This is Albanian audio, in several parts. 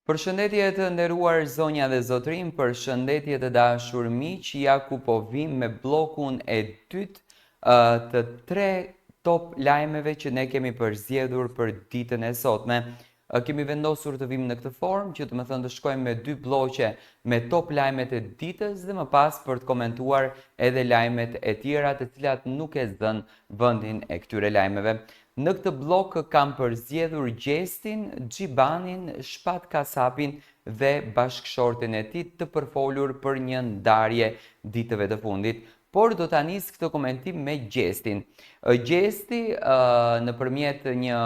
Përshëndetje të nderuar zonja dhe zotrin, përshëndetje të dashur miq, ja ku po vim me bllokun e dytë të 3 top lajmeve që ne kemi përzgjedhur për ditën e sotme. Kemi vendosur të vim në këtë formë, që të më thënë të shkojmë me 2 bloqe me top lajmet e ditës dhe më pas për të komentuar edhe lajmet e tjera të cilat nuk e zën vendin e këtyre lajmeve. Në këtë blok kam përzgjedhur Gjestin, Gjibanin, Shpat Kasapin dhe bashkëshorten e tij të përfolur për një ndarje ditëve të fundit. Por do ta nis këtë komentim me Gjestin. Gjesti nëpërmjet një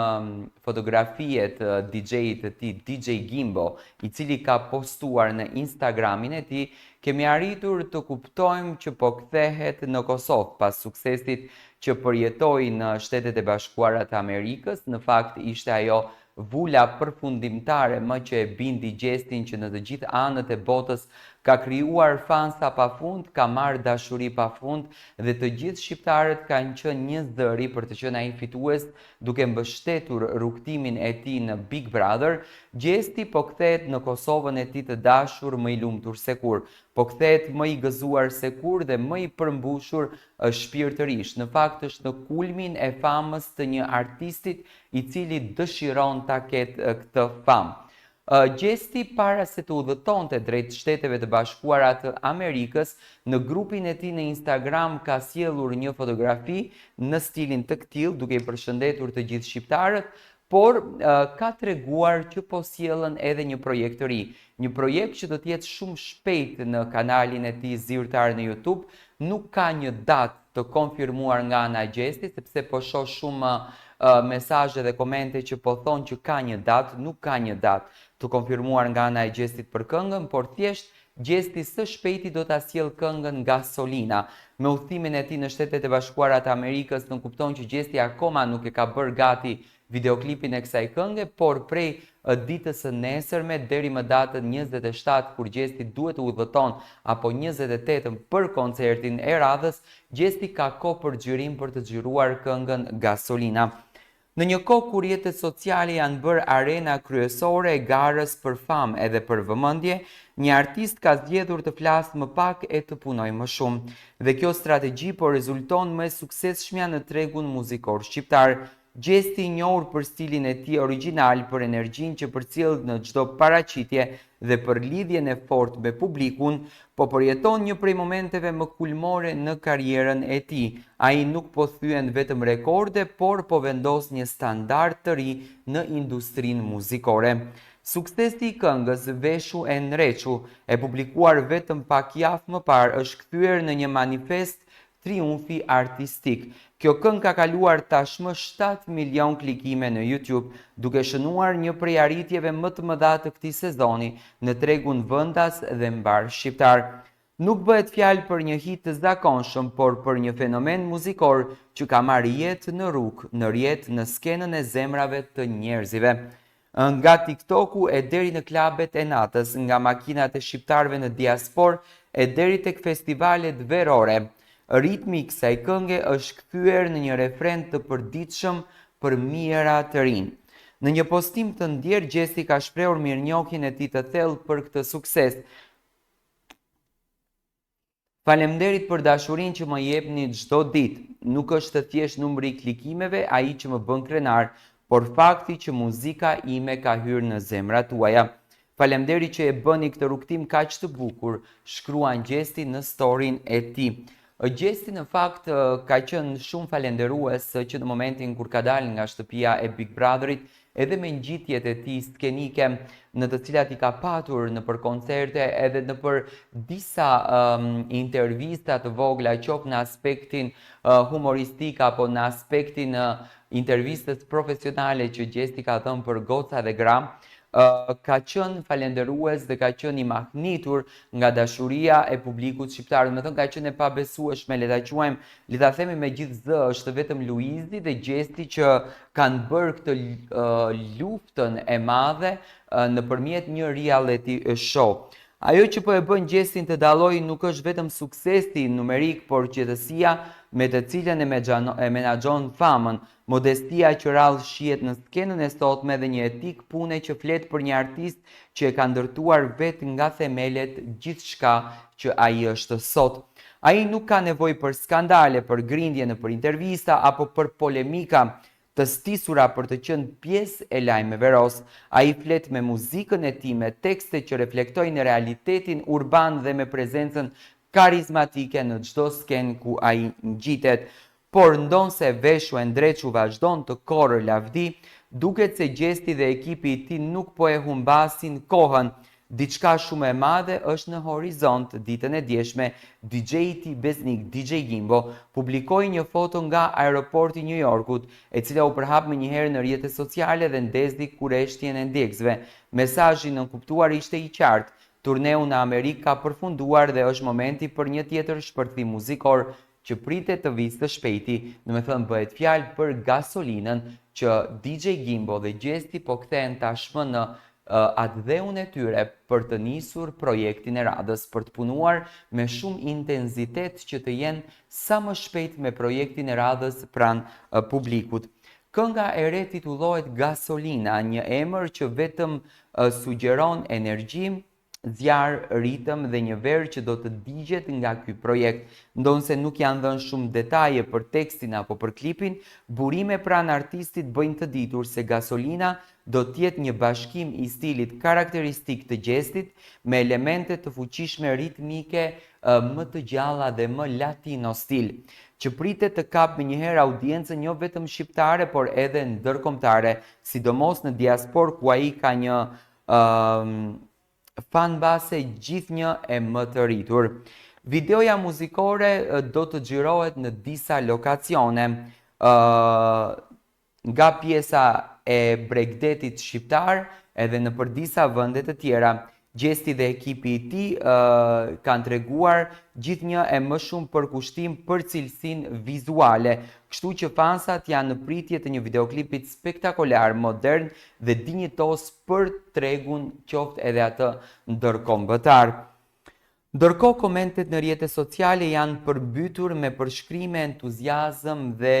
fotografie të DJ-it të tij, DJ Gimbo, i cili ka postuar në Instagramin e tij, kemi arritur të kuptojmë që po kthehet në Kosovë pas suksesit që përjetoi në Shtetet e Bashkuara të Amerikës. Në fakt ishte ajo vula përfundimtare më që e bindi Gjestin që në të gjithë anët e botës ka krijuar fansa pafund, ka marrë dashuri pafund dhe të gjithë shqiptarët kanë qenë një zëri për të qenë ai fitues duke mbështetur rrugtimin e tij në Big Brother. Gjesti po kthehet në Kosovën e tij të dashur, më i lumtur se kur. Po kthehet më i gëzuar se kur dhe më i përmbushur shpirtërisht. Në fakt është në kulmin e famës të një artistit i cili dëshiron ta ketë këtë famë. Gjesti para se të udhëtonte drejt Shteteve të Bashkuara të Amerikës, në grupin e tij në Instagram ka sjellur një fotografi në stilin të këtill, duke i përshëndetur të gjithë shqiptarët, por ka treguar që po sjellën edhe një projekt të ri, një projekt që do të jetë shumë shpejt në kanalin e tij zyrtar në YouTube. Nuk ka një datë të konfirmuar nga ana e Gjestit, sepse po shoh shumë mesazhe dhe komente që po thonë që ka një datë. Nuk ka një datë të konfirmuar nga ana e Gjestit për këngën, por thjesht Gjesti së shpejti do ta sjellë këngën Gasolina. Me udhëtimin e tij në Shtetet e Bashkuara të Amerikës, në kupton që Gjesti akoma nuk e ka bërë gati videoklipin e kësaj kënge, por prej ditës së nesërme deri më datën 27 kur Gjesti duhet të udhëton, apo 28 për koncertin e radhës, Gjesti ka kohë për xhirim për të xhiruar këngën Gasolina. Në një kohë kur rrjetet sociale janë bërë arena kryesore e garës për famë edhe për vëmendje, një artist ka zgjedhur të flasë më pak e të punojë më shumë. Dhe kjo strategji po rezulton më e suksesshmja në tregun muzikor shqiptar. Gjesti i njohur për stilin e tij origjinal, për energjinë që përcjell në çdo paraqitje dhe për lidhjen e fortë me publikun, po përjeton një prej momenteve më kulmore në karrierën e tij. Ai nuk po thyen vetëm rekorde, por po vendos një standard të ri në industrinë muzikore. Suksesi i këngës Veshu e Nreçu, e publikuar vetëm pak javë më parë, është kthyer në një manifest triumfi artistik. Kjo këngë ka kaluar tashmë 7 milion klikime në YouTube, duke shënuar një prej arritjeve më të mëdha të këtij sezoni në tregun vendas dhe mbar shqiptar. Nuk bëhet fjalë për një hit të zakonshëm, por për një fenomen muzikor që ka marrë jetë në rrugë, në rrjet, në skenën e zemrave të njerëzive. Nga TikToku e deri në klubet e natës, nga makinat e shqiptarëve në diaspor e deri tek festivalet verore, ritmi i kësaj kënge është kthyer në një refren të përditshëm për mijëra të rinj. Në një postim të ndjer, Gjesti ka shprehur mirënjohjen e tij të thellë për këtë sukses. Faleminderit për dashurinë që më jepni çdo ditë. Nuk është thjesht numri i klikimeve ai që më bën krenar, por fakti që muzika ime ka hyrë në zemrat tuaja. Faleminderit që e bëni këtë rrugtim kaq të bukur, shkruan Gjesti në storyn e tij. Gjesti në fakt ka qenë shumë falenderues që në momentin kur ka dalë nga shtëpia e Big Brotherit, edhe me ngjitjet e tij skenike në të cilat i ka patur në për koncerte edhe në për disa intervista të vogla, qoftë në aspektin humoristik apo në aspektin intervistës profesionale që Gjesti ka dhënë për Goca dhe Gram, ka qenë falenderues dhe ka qenë i mahnitur nga dashuria e publikut shqiptar. Me thënë, ka qenë e pabesueshme, le ta quajmë, le ta themi me gjithë zë, është vetëm Luizi dhe Gjesti që kanë bërë këtë luftën e madhe nëpërmjet një reality show. Ajo që po e bën Gjestin të dallojë nuk është vetëm suksesi numerik, por qetësia me të cilën e menaxhon famën, modestia që rrallë shihet në skenën e sotme dhe një etik pune që flet për një artist që e ka ndërtuar vetë nga themelet gjithçka që ai është sot. Ai nuk ka nevojë për skandale, për grindje në për intervista apo për polemika të stisura për të qenë pjesë e lajmeve ros. Ai flet me muzikën e tij, me tekste që reflektojnë realitetin urban dhe me prezencën karizmatike në çdo skenë ku ai ngjitet. Por ndonse veshu e ndreçu vazhdon të korrë lavdi, duket se Gjesti dhe ekipi i tij nuk po e humbasin kohën. Diçka shumë e madhe është në horizont. Ditën e djeshme, DJ-i i tij besnik DJ Gimbo publikoi një foto nga aeroporti i New Yorkut, e cila u përhap më njëherë në rrjetet sociale dhe ndezdi kurreshtjen e ndjekësve. Mesazhi nënkuptuar ishte i qartë. Turneu në Amerikë ka përfunduar dhe është momenti për një tjetër shpërthim muzikor që pritet të vijë së shpejti. Domethënë bëhet fjalë për Gasolinën që DJ Gimbo dhe Gjesti po kthehen tashmë në atë dheun e tyre për të nisur projektin e radhës, për të punuar me shumë intenzitet që të jenë sa më shpejt me projektin e radhës pranë publikut. Kënga e re titullohet Gasolina, një emër që vetëm sugjeron energji, zjarë, ritëm dhe një verë që do të digjet nga ky projekt. Ndonse nuk janë dhënë shumë detaje për tekstin apo për klipin, burime pranë artistit bëjnë të ditur se Gasolina do t'jetë një bashkim i stilit karakteristik të Gjestit me elemente të fuqishme ritmike më të gjalla dhe më latino stil, që pritet të kapë njëherë audiencën jo vetëm shqiptare, por edhe ndërkombëtare, sidomos në diasporë ku ai ka një fanbase gjithnjë e më të rritur. Videoja muzikore do të xhirohet në disa lokacione, nga pjesa e Bregdetit shqiptar edhe në për disa vende të tjera. Gjesti dhe ekipi i tij kanë treguar gjithnjë e më shumë për kushtim për cilësinë vizuale, kështu që fansat janë në pritje të një videoklipit spektakolar, modern dhe dinjitos për tregun qoftë edhe atë ndërkombëtar. Ndërkohë, komentet në rrjetet sociale janë përmbytur me përshkrime entuziazëm dhe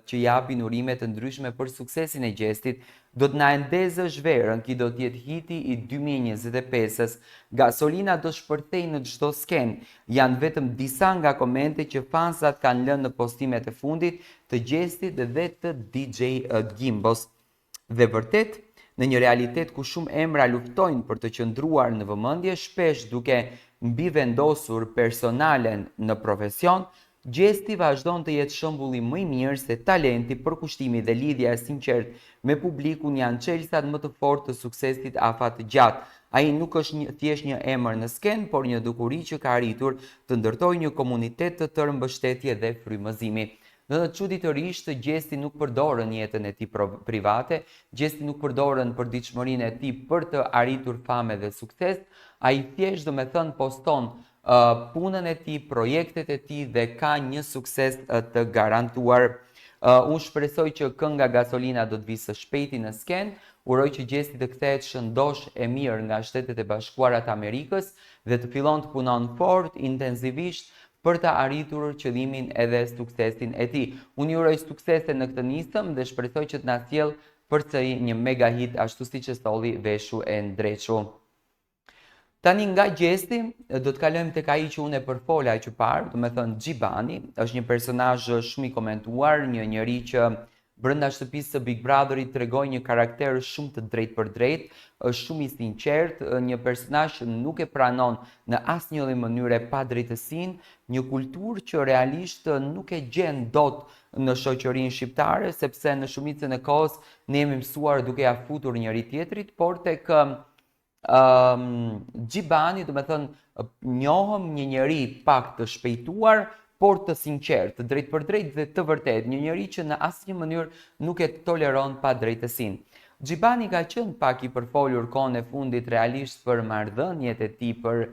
që japin urime të ndryshme për suksesin e Gjestit. Do të na endezësh verën, ki do t'jetë hiti i 2025-s. Gasolina do shpërthej në çdo skenë. Janë vetëm disa nga komente që fansat kanë lënë në postimet e fundit të Gjestit dhe të DJ Gimbos. Dhe vërtet, në një realitet ku shumë emra luftojnë për të qëndruar në vëmendje, shpesh duke mbi vendosur personalen në profesion, Gjesti vazhdon të jetë shembulli më i mirë se talenti, përkushtimi dhe lidhja e sinqertë me publikun janë çelësat më të fortë të suksesit afat gjatë. Ai nuk është thjesht një emër në skenë, por një dukuri që ka arritur të ndërtojë një komunitet të tërë mbështetje dhe frymëzimi. Në të çuditërisht, Gjesti nuk përdorën jetën e tij private, Gjesti nuk përdorën përditshmërinë e tij për të arritur famë dhe sukses. Ai thjesht domethënë poston punën e tij, projektet e tij dhe ka një sukses të garantuar. Unë shpresoj që kënga Gasolina do të vijë së shpejti në skenë, uroj që Gjesti të kthehet shëndosh e mirë nga Shtetet e Bashkuara të Amerikës dhe të fillon të punon fort, intensivisht për të arritur qëllimin edhe suksesin e tij. Unë ju uroj suksese në këtë nisëm dhe shpresoj që të na sjellë përsëri një mega hit ashtu siç e solli Veshu e ndreçu. Tani nga Gjesti, do të kalojmë tek ai që unë e përfola që parë, do me thënë Gjibani, është një personazh shumë i komentuar, një njeri që brenda shtëpisë së Big Brotherit tregon një karakter shumë të drejtë për drejtë, është shumë i sinqertë, një personazh që nuk e pranon në asnjë mënyrë padrejtësinë, një kulturë që realisht nuk e gjen dot në shoqërinë shqiptare, sepse në shumicën e kohës ne jemi mësuar duke ja futur njëri tjetrit, por tek Gjibani, do me thënë, njohëm një njeri pak të shpejtuar, por të sinqert, të drejt për drejt dhe të vërtet, një njeri që në asnjë mënyrë nuk e toleron padrejtësinë. Gjibani ka qenë pak i përfolur kohën e fundit realisht për marrëdhëniet e tij, për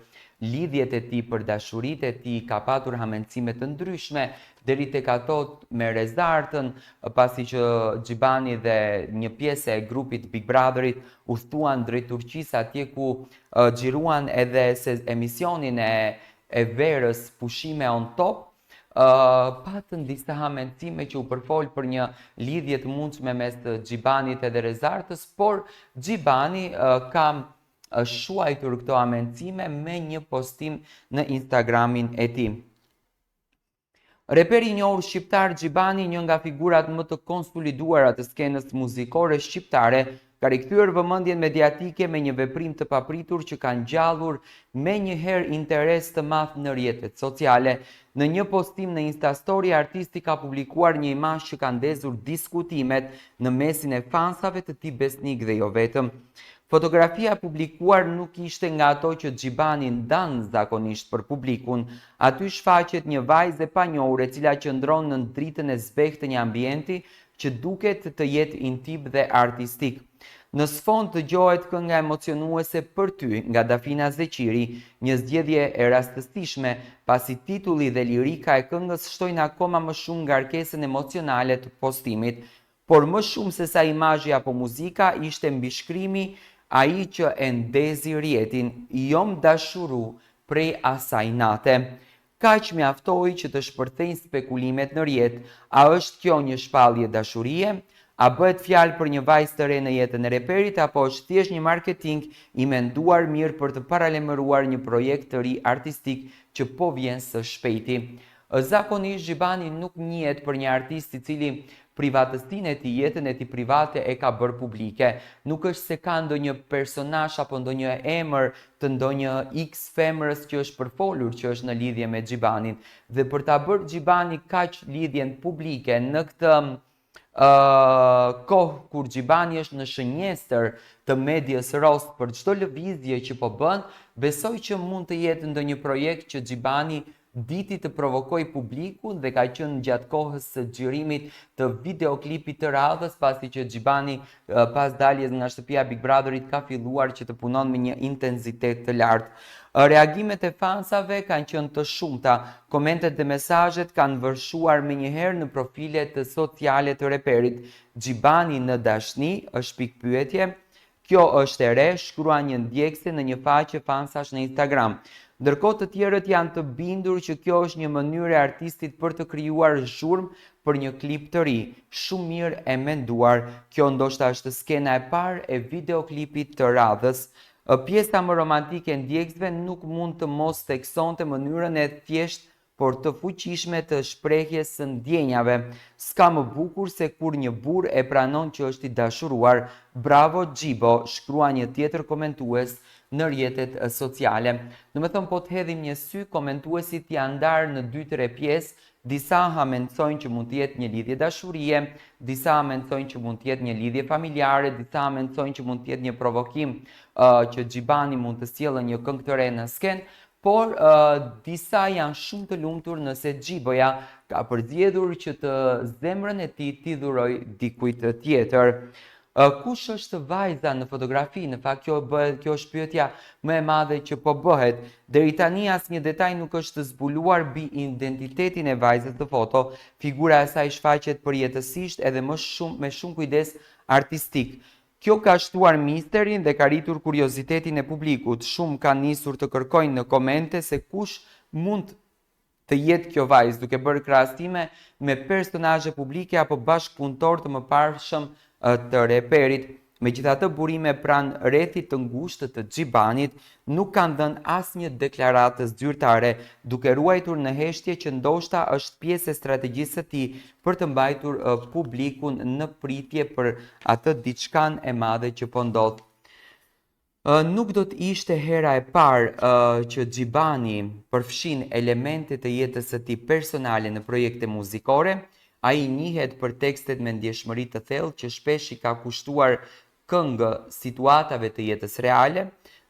lidhjet e tij, për dashuritë e tij, ka patur hamendësime të ndryshme deri tek ato me Rezartën, pasi që Gjibani dhe një pjesë e grupit Big Brotherit udhëtuan drejt Turqisë, atje ku xhiruan edhe emisionin e verës Pushime on Top. patën disa hamencime që u përfol për një lidhje të mundshme mes të Gjibanit edhe Rezartës, por Gjibani ka shuajtur këto hamencime me një postim në Instagramin e tij. Reperi i njohur shqiptar Gjibani, një nga figurat më të konsoliduara të skenës muzikore shqiptare, ka rikthyer vëmendjen mediatike me një veprim të papritur që ka ngjallur menjëherë interes të madh në rrjetet sociale. Në një postim në Instastory, artisti ka publikuar një imazh që ka ndezur diskutimet në mesin e fansave të tij besnik dhe jo vetëm. Fotografia publikuar nuk ishte nga ato që Gjibani ndan zakonisht për publikun. Aty shfaqet një vajzë e panjohur e cila qëndron në dritën e zbehtë të një ambienti që duket të jetë intim dhe artistik. Në sfond dëgohet kënga emocionuese Për ty nga Dafina Zeqiri, një zgjedhje e rastësishme, pasi titulli dhe lirika e këngës shtojnë akoma më shumë ngarkesën emocionale të postimit, por më shumë se sa imazhi apo muzika ishte mbishkrimi ai që e ndezi rrjetin, jom dashuru prej asaj nate. Kaq mjaftoi që të shpërthejnë spekulimet në rrjet, a është kjo një shpallje dashurie? A bëhet fjalë për një vajzë të re në jetën e reperit, apo është thjesht një marketing i menduar mirë për të paralajmëruar një projekt të ri artistik që po vjen së shpejti? Zakonisht Gjibani nuk njihet për një artist i cili privatësinë e tij, jetën e tij private e ka bërë publike. Nuk është se ka ndonjë personazh apo ndonjë emër të ndonjë X femrës që është përfolur, që është në lidhje me Gjibanin. Dhe për ta bërë Gjibani kaq lidhjen publike në këtë kohë kur Gjibani është në shënjestër të medias rost për çdo lëvizje që po bën, besoj që mund të jetë ndonjë projekt që Gjibani diti të provokoj publikun dhe ka qenë gjatë kohës së xhirimit të videoklipit të radhës, pasi që Gjibani pas daljes nga shtëpia Big Brotherit ka filluar që të punon me një intensitet të lartë. Reagimet e fansave kanë qenë të shumta, komentet dhe mesazhet kanë vërshuar menjëherë në profilet të sociale të reperit. Gjibani në dashni është pikpyetje. Kjo është e re, shkrua një ndjekse në një faqe fansash në Instagram. Ndërkohë të tjerët janë të bindur që kjo është një mënyrë e artistit për të krijuar zhurmë për një klip të ri. Shumë mirë e menduar. Kjo ndoshta është skena e parë e videoklipit të radhës. Pjesa më romantike e ndjekësve nuk mund të mos theksonte mënyrën e thjesht por të fuqishme të shprehjes së ndjenjave. S'ka më bukur se kur një burr e pranon që është i dashuruar. Bravo Gjibo, shkrua një tjetër komentues në rrjetet sociale. Domethënë, po të hedhim një sy, komentuesit janë ndarë në 2-3 pjesë. Disa hamencojnë që mund të jetë një lidhje dashurie, disa hamencojnë që mund të jetë një lidhje familjare, disa hamencojnë që mund të jetë një provokim që Gjibani mund të sjellë një këngë të re në skenë, por disa janë shumë të lumtur nëse Gjiboja ka përzgjedhur që të zemrën e tij t'i dhuroj dikujt tjetër. Kush është vajza në fotografi? Në fakt kjo është pyetja më e madhe që po bëhet. Deri tani asnjë detaj nuk është zbuluar mbi identitetin e vajzës në foto. Figura e saj shfaqet përjetësisht edhe me shumë kujdes artistik. Kjo ka shtuar misterin dhe ka rritur kuriozitetin e publikut. Shumë kanë nisur të kërkojnë në komente se kush mund të jetë kjo vajzë, duke bërë krahasime me personazhe publike apo bashkëpunëtor të mëparshëm të reperit. Megjithatë, burime pranë rrethit të ngushtë të Gjibanit nuk kanë dhënë asnjë deklaratë zyrtare, duke ruajtur në heshtje që ndoshta është pjesë e strategjisë së tij për të mbajtur publikun në pritje për atë diçkan e madhe që po ndodh. Nuk do të ishte hera e parë që Gjibani përfshin elemente të jetës së tij personale në projekte muzikore. Ai njihet për tekstet me ndjeshmëri të thellë që shpesh i ka kushtuar këngë situatave të jetës reale.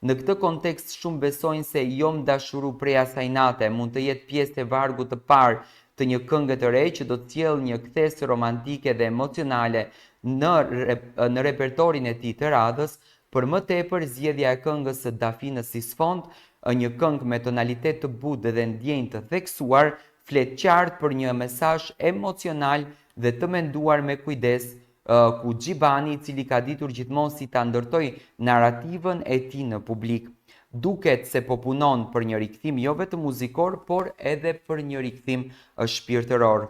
Në këtë kontekst shumë besojnë se jom dashuru prej asaj nate mund të jetë pjesë e vargut të parë të një këngë të re që do të sjellë një kthes romantike dhe emocionale në repertorin e tij të radhës. Për më tepër, zgjedhja e këngës së Dafinës si sfond, një këngë me tonalitet të butë dhe ndjenjë të theksuar, flet qartë për një mesazh emocional dhe të menduar me kujdes, ku Gjibani, i cili ka ditur gjithmonë si ta ndërtoj narrativën e tij në publik. duket se po punon për një rikthim jo vetëm muzikor, por edhe për një rikthim shpirtëror.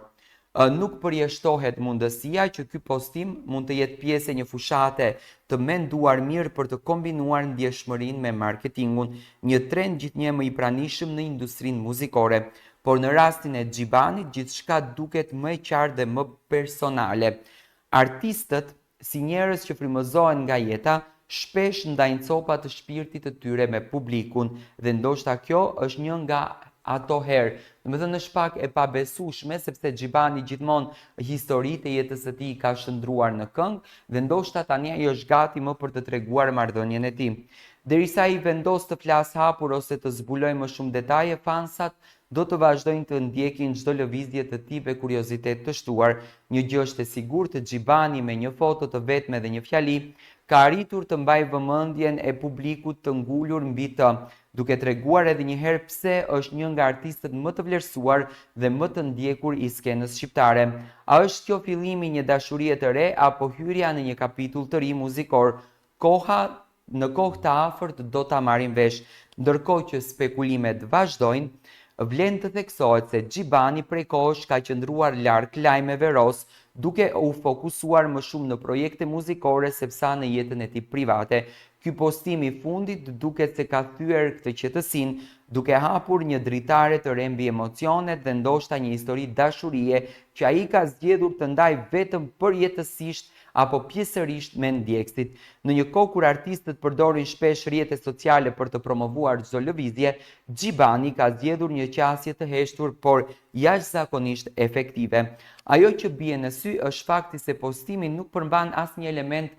Nuk përjashtohet mundësia që ky postim mund të jetë pjesë e një fushate të menduar mirë për të kombinuar ndjeshmërinë me marketingun, një trend gjithnjë më i pranishëm në industrinë muzikore, por në rastin e Xhibanit gjithçka duket më e qartë dhe më personale. Artistët, si njerëz që frymëzohen nga jeta, shpesh ndajnë copa të shpirtit të tyre me publikun dhe ndoshta kjo është një nga ato herë. Domethënë është pak e pabesueshme sepse Xhibani gjithmonë historitë e jetës së tij ka shndruar në këngë dhe ndoshta tani ai është gati më për të treguar marrëdhënien e tij. Derisa ai vendos të flasë hapur ose të zbulojë më shumë detaje, fansat do të vazhdojnë të ndjekin çdo lëvizje të tij me kuriozitet të shtuar. Një gjë është e sigurt, Xhibani me një foto të vetme dhe një fjali ka arritur të mbajë vëmendjen e publikut të ngulur mbi të, duke treguar edhe një herë pse është një nga artistët më të vlerësuar dhe më të ndjekur i skenës shqiptare. A është kjo fillimi i një dashurie të re apo hyrja në një kapitull të ri muzikor? Në kohë të afërt do ta marrim vesh. Ndërkohë që spekulimet vazhdojnë, vlen të theksohet se Xhibani prej kohësh ka qëndruar larg lajmeve ros, duke u fokusuar më shumë në projekte muzikore sesa në jetën e tij private. Ky postim i fundit duket se ka thyer këtë qetësinë, duke hapur një dritare të re mbi emocionet dhe ndoshta një histori dashurie që ai ka zgjedhur të ndajë vetëm përjetësisht apo pjesërisht me ndjekësit. Në një kohë kur artistët përdorin shpesh rrjetet sociale për të promovuar çdo lëvizje, Xhibani ka zgjedhur një qasje të heshtur por jashtëzakonisht efektive. Ajo që bie në sy është fakti se postimi nuk përmban asnjë element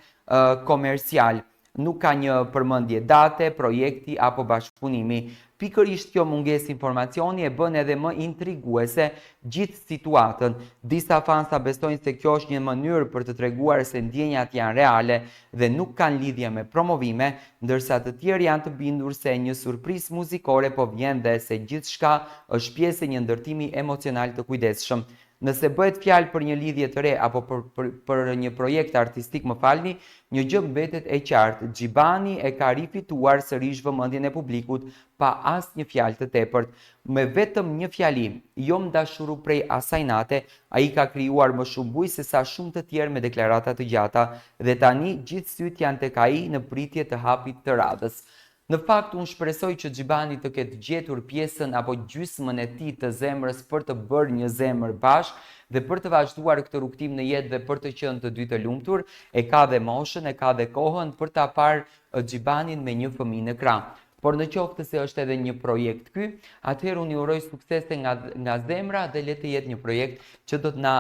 komercial. Nuk ka një përmendje date, projekti apo bashkëpunimi. Pikërisht kjo mungesë informacioni e bën edhe më intriguese gjithë situatën. Disa fansa besojnë se kjo është një mënyrë për të treguar se ndjenjat janë reale dhe nuk kanë lidhje me promovime, ndërsa të tjerë janë të bindur se një surprizë muzikore po vjen dhe se gjithçka është pjesë e një ndërtimi emocional të kujdesshëm. Nëse bëhet fjalë për një lidhje të re apo për një projekt artistik, më falni, një gjë mbetet e qartë. Xhibani e ka rifituar sërish vëmendjen e publikut pa asnjë fjalë të tepërt. Me vetëm një fjali, jo mdashuru prej asaj nate, ai ka krijuar më shumë bujë se sa shumë të tjerë me deklarata të gjata dhe tani gjithë syt janë tek ai në pritje të hapit të radhës. Në fakt, unë shpresoj që Xhibani të ketë gjetur pjesën apo gjysmën e tij të zemrës për të bërë një zemër bashkë dhe për të vazhduar këtë rrugtim në jetë dhe për të qenë të dy të lumtur. E ka dhe moshën, e ka dhe kohën për ta parë Xhibanin me një fëmijë në krah. Por në qoftë se është edhe një projekt ky, atëherë unë i uroj suksese nga zemra dhe le të jetë një projekt që do të na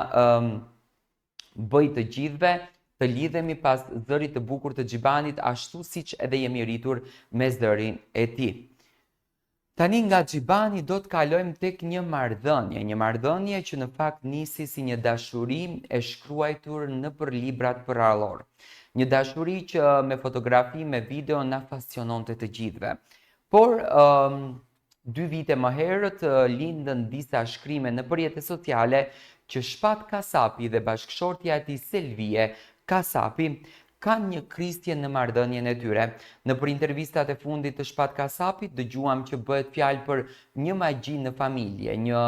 bëj të gjithëve të lidhemi pas zërit të bukur të Xhibanit, ashtu siç edhe jemi rritur me zërin e tij. Tani nga Xhibani do të kalojmë tek një marrëdhënie që në fakt nisi si një dashuri e shkruar nëpër librat përrallor. Një dashuri që me fotografi, me video na pasiononte të gjithëve. Por 2 vite më herët lindën disa shkrime në rrjetet sociale që Shpat Kasapi dhe bashkëshortja e tij Selvie Kasapi kanë një kristje në marrëdhënien e tyre. Nëpër intervistat e fundit të Shpat Kasapit dëgjuam që bëhet fjalë për një magji në familje, një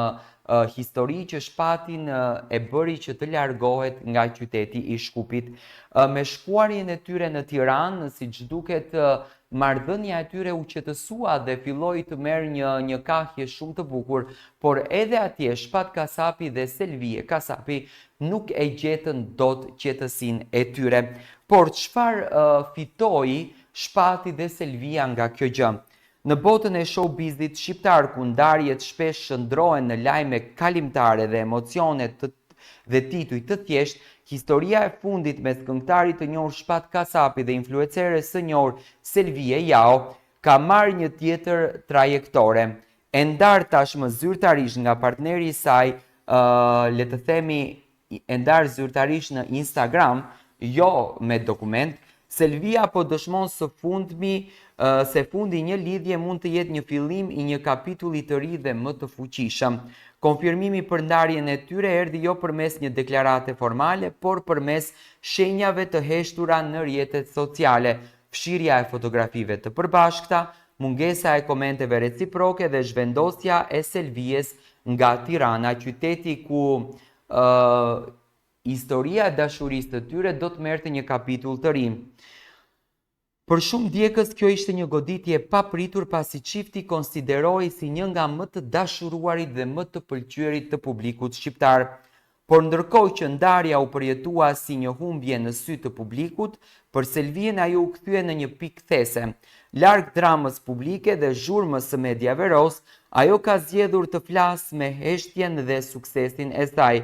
histori që Shpatin e bëri që të largohet nga qyteti i Shkupit. Me shkuarjen e tyre në Tiranë, siç duket, marrëdhënia e tyre u qetësua dhe filloi të merr një kahje shumë të bukur, por edhe atje Shpat Kasapi dhe Selvie Kasapi nuk e gjetën dot qetësinë e tyre. Por çfarë fitoi Shpati dhe Selvia nga kjo gjë? Në botën e showbizit shqiptar ku ndarjet shpesh shndrohen në lajme kalimtare dhe emocione dhe tituj të thjesht, historia e fundit mes këngëtarit të njohur Shpat Kasapi dhe influenceres së njohur Selvie Jao ka marrë një tjetër trajektore. E ndarë tashmë zyrtarisht nga partneri i saj, le të themi e ndarë zyrtarisht në Instagram, jo me dokument. Selvia po dëshmon se fundi një lidhje mund të jetë një fillim i një kapitulli të ri dhe më të fuqishëm. Konfirmimi për ndarjen e tyre erdhi jo përmes një deklarate formale, por përmes shenjave të heshtura në rrjetet sociale, fshirja e fotografive të përbashkëta, mungesa e komenteve reciproke dhe zhvendosja e Selvijes nga Tirana, qyteti ku historia e dashurisë të tyre do të merrte një kapitull të ri. Për shumë djegës kjo ishte një goditje papritur pasi çifti konsideroi si një nga më të dashuruarit dhe më të pëlqyerit të publikut shqiptar. Por ndërkohë që ndarja u përjetua si një humbje në sy të publikut, për Selvien ajo u kthye në një pikë these. Larg dramës publike dhe zhurmës së mediave ros, ajo ka zgjedhur të flasë me heshtjen dhe suksesin e saj.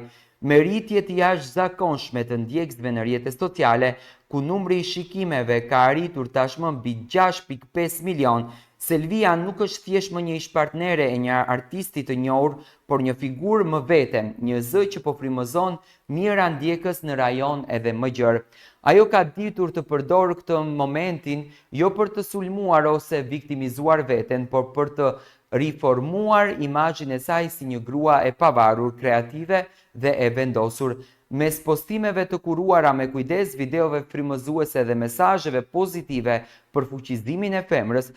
Me rritje të jashtëzakonshme të ndjekësve në rrjetet sociale, ku numri i shikimeve ka arritur tashmë mbi 6.5 milion, Selvia nuk është thjesht më një ish-partnere e një artisti të njohur, por një figurë më vete, një zë që po frymëzon mira ndjekës në rajon edhe më gjerë. Ajo ka ditur të përdorë këtë momentin jo për të sulmuar ose viktimizuar veten, por për të riformuar imazhin e saj si një grua e pavarur, kreative dhe e vendosur. Mes postimeve të kuruara me kujdes, videove frymëzuese dhe mesazheve pozitive për fuqizimin e femrës,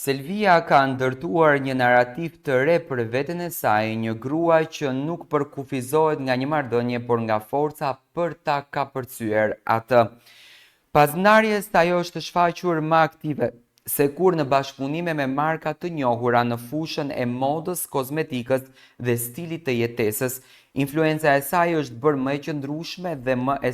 Selvia ka ndërtuar një narrativ të re për veten e saj, një grua që nuk përkufizohet nga një marrëdhënie, por nga forca për ta kapërcyer atë. Pas ndarjes, ajo është shfaqur më aktive se kur në bashkëpunime me marka të njohura në fushën e modës, kozmetikës dhe stilit të jetesës. Influenca e saj është bërë më e qëndrueshme dhe më e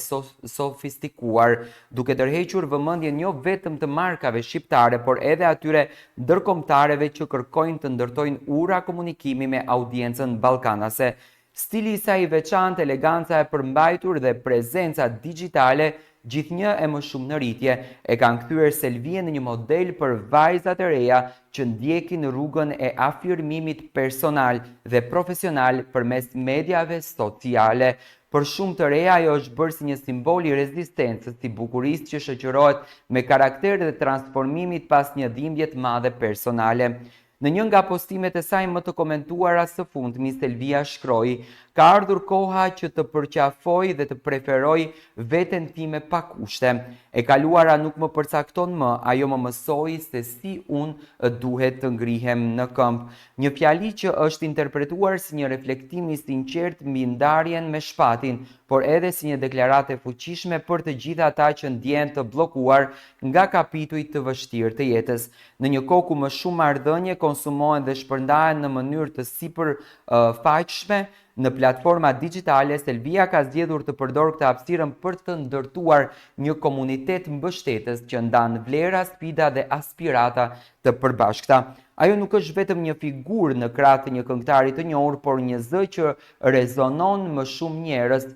sofistikuar, duke tërhequr vëmendjen jo vetëm të markave shqiptare, por edhe atyre ndërkombëtareve që kërkojnë të ndërtojnë ura komunikimi me audiencën ballkanase. Stili i saj i veçantë, eleganca e përmbajtur dhe prezenca digjitale, gjithnjë e më shumë në rritje, e kanë kthyer Selvien në një model për vajzat e reja që ndjekin rrugën e afirmimit personal dhe profesional përmes mediave sociale. Për shumë të reja, ajo është bërë si një simbol i rezistencës, si bukurisë që shoqërohet me karakter dhe transformimit pas një dhimbje të madhe personale. Në një nga postimet e saj më të komentuara së fundmi, Selvia shkroi: "Ka ardhur koha që të përqafoj dhe të preferoj veten time pa kushte. E kaluara nuk më përcakton më, ajo më mësoi se si unë duhet të ngrihem në këmbë." Një fjali që është interpretuar si një reflektim i sinqert mbi ndarjen me shpatin, por edhe si një deklaratë e fuqishme për të gjithë ata që ndjehen të bllokuar nga kapituj të vështirë të jetës. Në një kohë ku më shumë marrëdhënie konsumohen dhe shpërndahen në mënyrë të sipërfaqshme në platforma digjitale, Selvia ka zgjedhur të përdorë këtë hapësirën për të ndërtuar një komunitet mbështetës që ndan vlera, sfida dhe aspirata të përbashkëta. Ajo nuk është vetëm një figurë në krah të një këngëtari të njohur, por një zë që rezonon më shumë njerëz,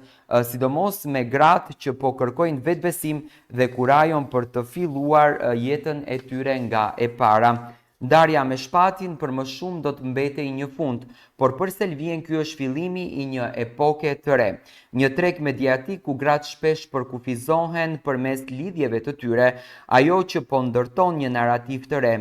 sidomos me gratë që po kërkojnë vetbesim dhe kurajon për të filluar jetën e tyre nga e para. Ndarja me shpatin për më shumë do të mbetej një fund, por për Selvien ky është fillimi i një epoke të re. Një treg mediatik ku gratë shpesh përkufizohen përmes lidhjeve të tyre, ajo që po ndërton një narrativ të re.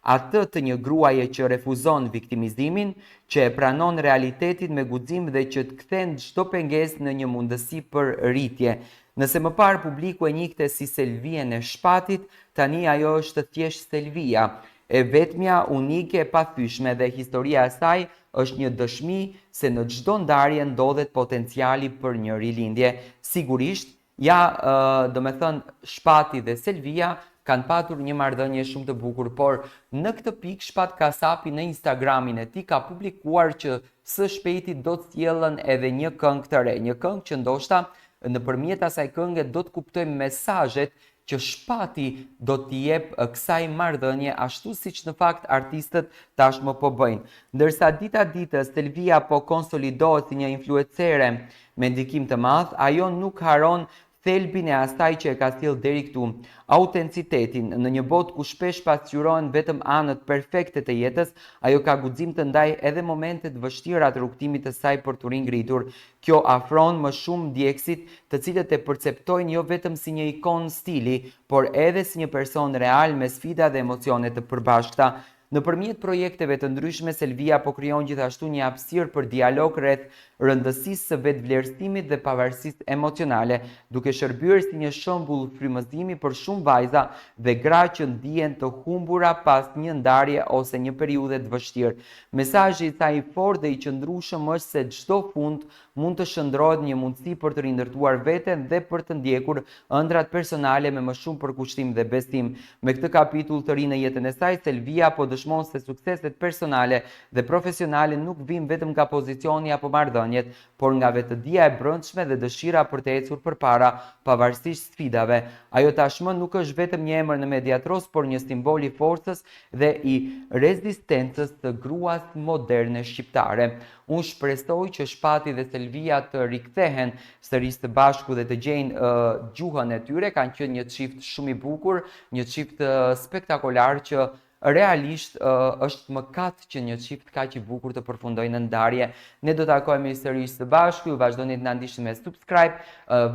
Atë të një gruaje që refuzon viktimizimin, që e pranon realitetin me guxim dhe që të kthen çdo pengesë në një mundësi për rritje. Nëse më parë publiku e njihte si Selvien e shpatit, tani ajo është thjesht Selvia, e vetmja, unike, e pathyeshme, dhe historia e saj është një dëshmi se në çdo ndarje ndodhet potenciali për një rilindje. Sigurisht, do me thënë, Shpati dhe Selvia kanë patur një marrëdhënie shumë të bukur, por në këtë pikë Shpat Kasapi në Instagramin e tij ka publikuar që së shpejti do të sjellën edhe një këngë të re, një këngë që ndoshta nëpërmjet asaj këngë do të kuptojmë mesazhet që Shpati do t'i jep kësaj marrëdhënie, ashtu siç në fakt artistët tashmë po bëjnë. Ndërsa dita ditës Selvia po konsolidohet si një influencere me ndikim të madh, ajo nuk haron thelbin e asaj që e ka sjellë deri këtu, autencitetin. Në një botë ku shpesh pasqyrohen vetëm anët perfekte të jetës, ajo ka guxim të ndajë edhe momentet vështira të rrugtimit të saj për t'u ringritur. Kjo afron më shumë ndjekësit, të cilët e perceptojnë jo vetëm si një ikonë stili, por edhe si një person real me sfida dhe emocione të përbashkëta. Nëpërmjet projekteve të ndryshme, Selvia po krijon gjithashtu një hapësirë për dialog rreth rëndësisë së vetvlerësimit dhe pavarësisë emocionale, duke shërbyer si një shembull frymëzimi për shumë vajza dhe gra që ndihen të humbura pas një ndarje ose një periudhe të vështirë. Mesazhi i saj i fortë dhe i qëndrueshëm është se çdo fund mund të shndrohet një mundësi për të rindërtuar veten dhe për të ndjekur ëndrat personale me më shumë përkushtim dhe besim. Me këtë kapitull të ri në jetën e saj, Selvia po dëshmon se sukseset personale dhe profesionale nuk vijnë vetëm nga pozicioni apo marrëdhëniet, por nga vetëdia e brendshme dhe dëshira për të ecur përpara, pavarësisht sfidave. Ajo tashmë nuk është vetëm një emër në mediatros, por një simbol i forcës dhe i rezistencës të gruas moderne shqiptare. Unë shpresoj që Shpati dhe Selvia të rikthehen sërish së bashku dhe të gjejnë gjuhën e tyre. Kanë qenë një çift shumë i bukur, një çift spektakolar që realisht është mëkat që një çift kaq i bukur të përfundojë në ndarje. Ne do të takohemi sërish së bashku, ju vazhdoni të na ndiqni me subscribe,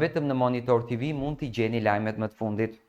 vetëm në Monitor TV mund t'i gjeni lajmet më të fundit.